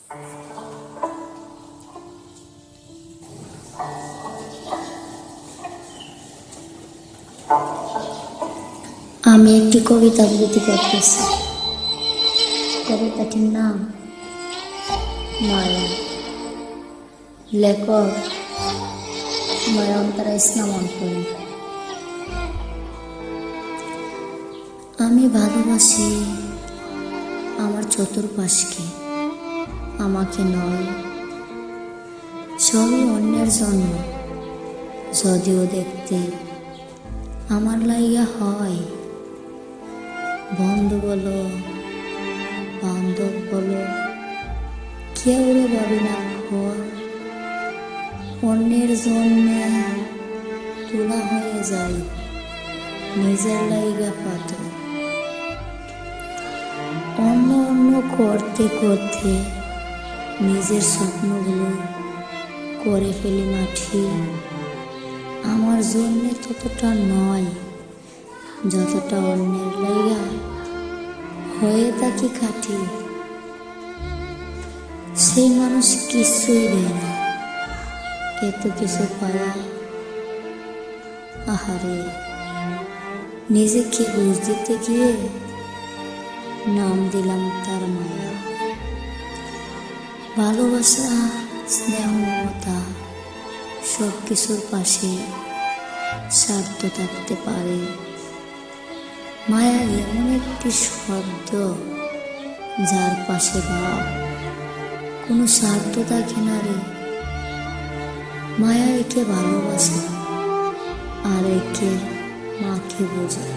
আমি একটি কবিতা আবৃত্তি করতেছি। কবিতাটির নাম মায়া। লেখক নয়নতারা ইসলাম অন্তরী। আমি ভালোবাসি আমার চতুর্পাশকে, আমাকে নয়। সবই অন্যের জন্য, যদিও দেখতে আমার লাইগা হয়। বন্ধু বলো, বান্ধব বলো, কেউ রে ভাবি না ঘর। অন্যের জন্যে তোলা হয়ে যায় নিজের লাইগা পাথর। অন্য অন্য করতে করতে নিজের স্বপ্নগুলো করে ফেলি মাটি। আমার জন্যে ততটা নয় যতটা অন্যের লাইগা হয়ে থাকি খাটি। সেই মানুষ কিছুই দেয় না, এত কিছু পায়া আহারে। নিজেকে বুঝ দিতে গিয়ে নাম দিলাম তার মায়া। ভালোবাসা, স্নেহ, মমতা সব কিছুর পাশে স্বার্থ থাকতে পারে। মায়া এমন একটি শব্দ যার পাশে ভাব, কোনো স্বার্থ থাকে না রে। মায়া একে ভালোবাসে আর একে মাকে বোঝে।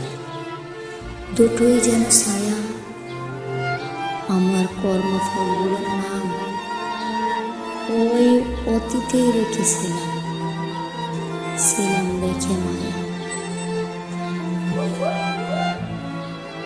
দুটোই যেন ছায়া, আমার কর্মফলগুলোর নাম ওই অতীতেই রেখেছিলাম।